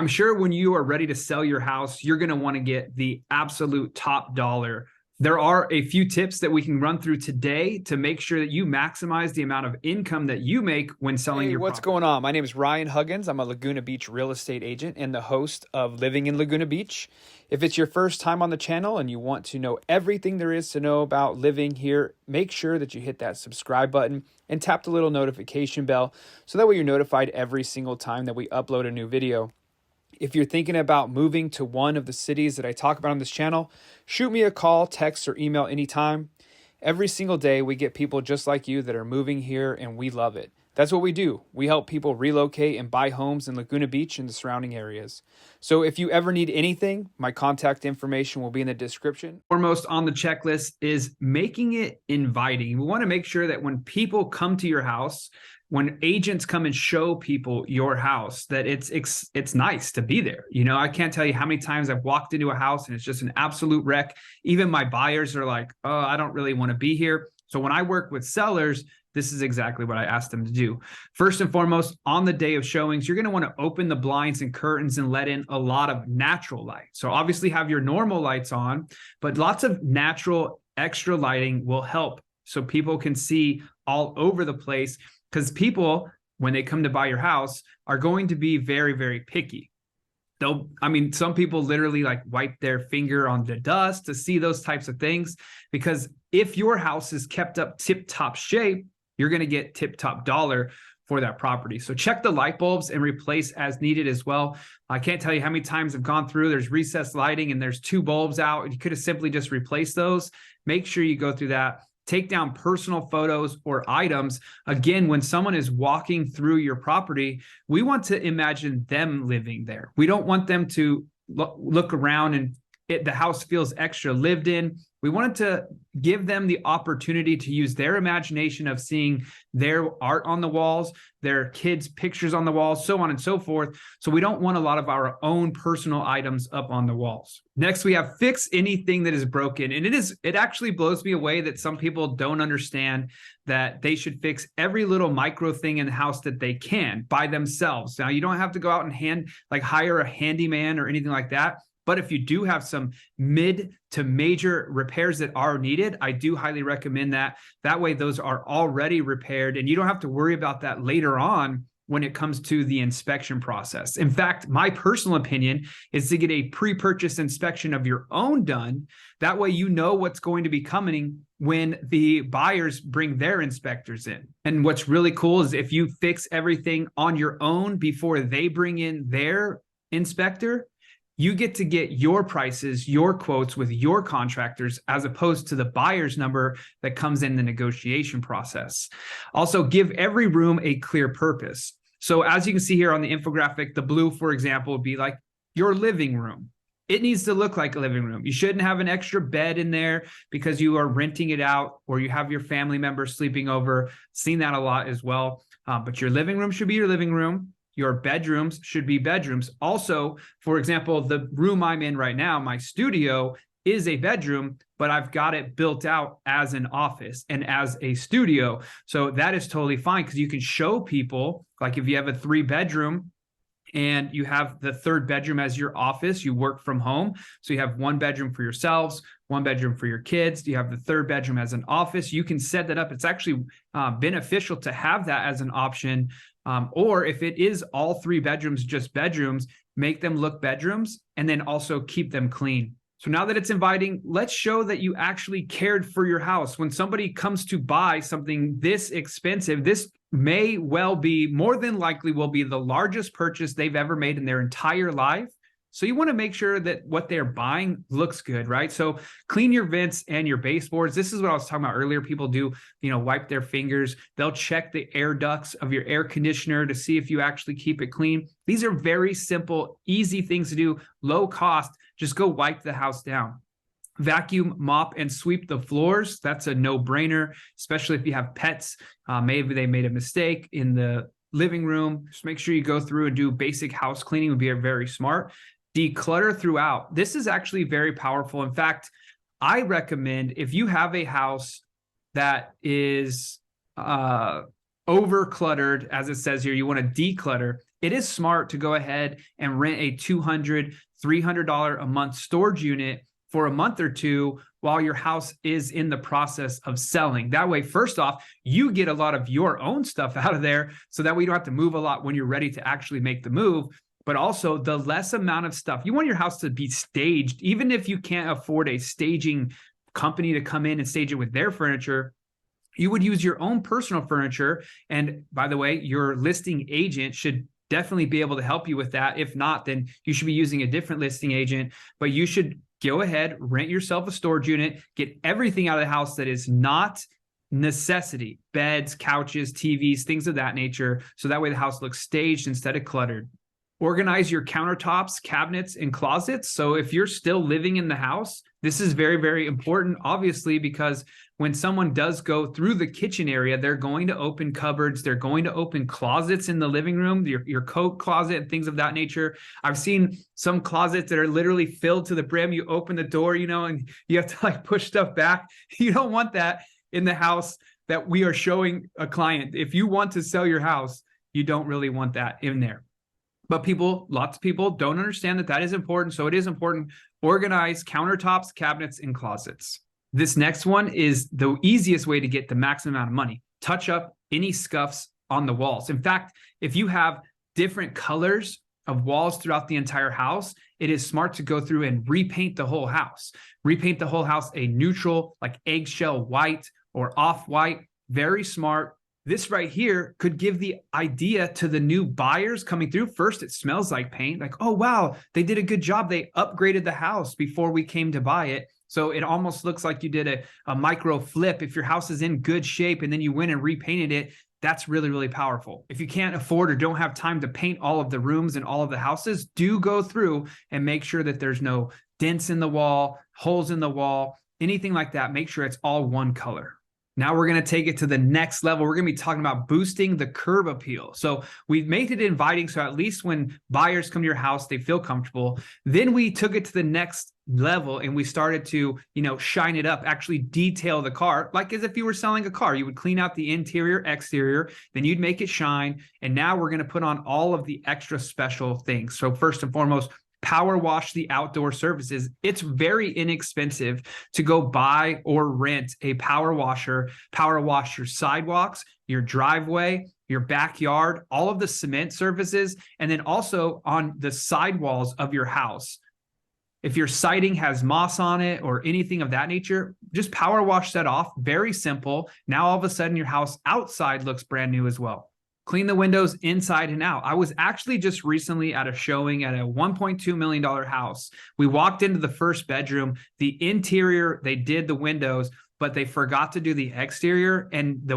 I'm sure when you are ready to sell your house, you're going to want to get the absolute top dollar. There are a few tips that we can run through today to make sure that you maximize the amount of income that you make when selling Hey, your what's property. going on? My name is Ryan Huggins. I'm a Laguna Beach real estate agent and the host of Living in Laguna Beach. If it's your first time on the channel and you want to know everything there is to know about living here, make sure that you hit that subscribe button and tap the little notification bell so that way you're notified every single time that we upload a new video. If you're thinking about moving to one of the cities that I talk about on this channel, shoot me a call, text, or email anytime. Every single day, we get people just like you that are moving here, and we love it. That's what we do. We help people relocate and buy homes in Laguna Beach and the surrounding areas. So if you ever need anything, my contact information will be in the description. Foremost on the checklist is making it inviting. We want to make sure that when people come to your house, when agents come and show people your house, that it's nice to be there. You know, I can't tell you how many times I've walked into a house and it's just an absolute wreck. Even my buyers are like, oh, I don't really want to be here. So when I work with sellers, this is exactly what I asked them to do. First and foremost, on the day of showings, you're going to want to open the blinds and curtains and let in a lot of natural light. So obviously have your normal lights on, but lots of natural extra lighting will help so people can see all over the place, because people, when they come to buy your house, are going to be very, very picky. Some people literally like wipe their finger on the dust to see those types of things, because if your house is kept up tip-top shape, you're going to get tip-top dollar for that property. So check the light bulbs and replace as needed as well. I can't tell you how many times I've gone through, there's recessed lighting and there's 2 bulbs out. You could have simply just replaced those. Make sure you go through that. Take down personal photos or items. Again, when someone is walking through your property, we want to imagine them living there. We don't want them to look around and the house feels extra lived in. We wanted to give them the opportunity to use their imagination of seeing their art on the walls, their kids' pictures on the walls, so on and so forth. So we don't want a lot of our own personal items up on the walls. Next, we have fix anything that is broken. And it actually blows me away that some people don't understand that they should fix every little micro thing in the house that they can by themselves. Now, you don't have to go out and hire a handyman or anything like that. But if you do have some mid to major repairs that are needed, I do highly recommend that. That way, those are already repaired and you don't have to worry about that later on when it comes to the inspection process. In fact, my personal opinion is to get a pre-purchase inspection of your own done. That way, you know what's going to be coming when the buyers bring their inspectors in. And what's really cool is if you fix everything on your own before they bring in their inspector, you get to get your prices, your quotes with your contractors, as opposed to the buyer's number that comes in the negotiation process. Also, give every room a clear purpose. So as you can see here on the infographic, the blue, for example, would be like your living room. It needs to look like a living room. You shouldn't have an extra bed in there because you are renting it out or you have your family members sleeping over. Seen that a lot as well. But your living room should be your living room. Your bedrooms should be bedrooms. Also, for example, the room I'm in right now, my studio, is a bedroom, but I've got it built out as an office and as a studio. So that is totally fine because you can show people, like if you have a 3-bedroom and you have the 3rd bedroom as your office, you work from home. So you have 1 bedroom for yourselves, 1 bedroom for your kids. You have the 3rd bedroom as an office. You can set that up. It's actually beneficial to have that as an option. Or if it is all 3 bedrooms, just bedrooms, make them look bedrooms and then also keep them clean. So now that it's inviting, let's show that you actually cared for your house. When somebody comes to buy something this expensive, this may well be, more than likely will be the largest purchase they've ever made in their entire life. So you want to make sure that what they're buying looks good, right? So clean your vents and your baseboards. This is what I was talking about earlier. People do, wipe their fingers. They'll check the air ducts of your air conditioner to see if you actually keep it clean. These are very simple, easy things to do, low cost. Just go wipe the house down. Vacuum, mop, and sweep the floors. That's a no-brainer, especially if you have pets. Maybe they made a mistake in the living room. Just make sure you go through and do basic house cleaning would be very smart. Declutter throughout. This is actually very powerful. In fact, I recommend if you have a house that is over cluttered, as it says here, you want to declutter. it is smart to go ahead and rent a $200, $300 a month storage unit for a month or two while your house is in the process of selling. That way, first off, you get a lot of your own stuff out of there, so that way you don't have to move a lot when you're ready to actually make the move. But also, the less amount of stuff, you want your house to be staged. Even if you can't afford a staging company to come in and stage it with their furniture, you would use your own personal furniture. And by the way, your listing agent should definitely be able to help you with that. If not, then you should be using a different listing agent. But you should go ahead, rent yourself a storage unit, get everything out of the house that is not necessity: beds, couches, TVs, things of that nature. So that way the house looks staged instead of cluttered. Organize your countertops, cabinets, and closets. So if you're still living in the house, this is very, very important, obviously, because when someone does go through the kitchen area, they're going to open cupboards, they're going to open closets in the living room, your coat closet and things of that nature. I've seen some closets that are literally filled to the brim. You open the door, and you have to like push stuff back. You don't want that in the house that we are showing a client. If you want to sell your house, you don't really want that in there. But lots of people don't understand that that is important. So it is important. Organize countertops, cabinets, and closets. This next one is the easiest way to get the maximum amount of money. Touch up any scuffs on the walls. In fact, if you have different colors of walls throughout the entire house, it is smart to go through and repaint the whole house. Repaint the whole house a neutral, like eggshell white or off-white. Very smart. This right here could give the idea to the new buyers coming through. First, it smells like paint. Like, oh, wow, they did a good job. They upgraded the house before we came to buy it. So it almost looks like you did a micro flip. If your house is in good shape and then you went and repainted it, that's really, really powerful. If you can't afford or don't have time to paint all of the rooms and all of the houses, do go through and make sure that there's no dents in the wall, holes in the wall, anything like that. Make sure it's all one color. Now we're going to take it to the next level. We're going to be talking about boosting the curb appeal. So we've made it inviting, so at least when buyers come to your house, they feel comfortable. Then we took it to the next level and we started to, shine it up, actually detail the car, like as if you were selling a car. You would clean out the interior, exterior, then you'd make it shine. And now we're going to put on all of the extra special things. So first and foremost, power wash the outdoor surfaces. It's very inexpensive to go buy or rent a power washer, power wash your sidewalks, your driveway, your backyard, all of the cement surfaces, and then also on the sidewalls of your house. If your siding has moss on it or anything of that nature, just power wash that off. Very simple. Now all of a sudden your house outside looks brand new as well. Clean the windows inside and out. I was actually just recently at a showing at a $1.2 million house. We walked into the first bedroom. The interior, they did the windows, but they forgot to do the exterior, and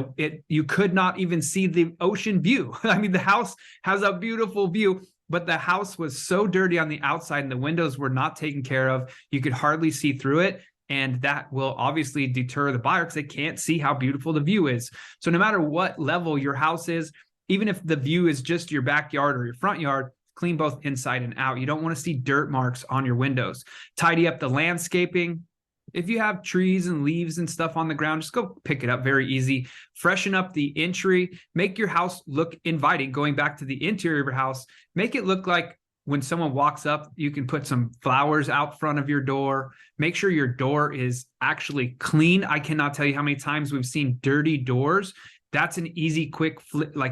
you could not even see the ocean view. I mean, the house has a beautiful view, but the house was so dirty on the outside and the windows were not taken care of. You could hardly see through it. And that will obviously deter the buyer because they can't see how beautiful the view is. So no matter what level your house is, even if the view is just your backyard or your front yard, clean both inside and out. You don't want to see dirt marks on your windows. Tidy up the landscaping. If you have trees and leaves and stuff on the ground, just go pick it up. Very easy. Freshen up the entry. Make your house look inviting. Going back to the interior of your house, make it look like when someone walks up, you can put some flowers out front of your door. Make sure your door is actually clean. I cannot tell you how many times we've seen dirty doors. That's an easy, quick,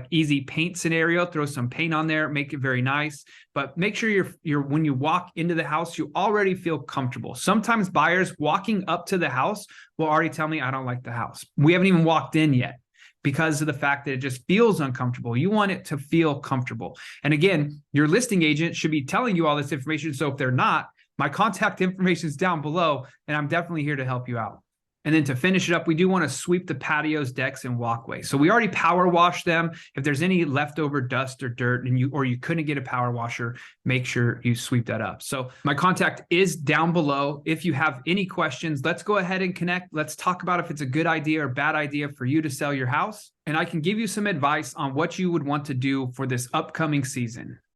easy paint scenario. Throw some paint on there, make it very nice. But make sure you're when you walk into the house, you already feel comfortable. Sometimes buyers walking up to the house will already tell me, I don't like the house. We haven't even walked in yet because of the fact that it just feels uncomfortable. You want it to feel comfortable. And again, your listing agent should be telling you all this information. So if they're not, my contact information is down below, and I'm definitely here to help you out. And then to finish it up, we do want to sweep the patios, decks, and walkways. So we already power washed them. If there's any leftover dust or dirt and you couldn't get a power washer, make sure you sweep that up. So my contact is down below. If you have any questions, let's go ahead and connect. Let's talk about if it's a good idea or bad idea for you to sell your house. And I can give you some advice on what you would want to do for this upcoming season.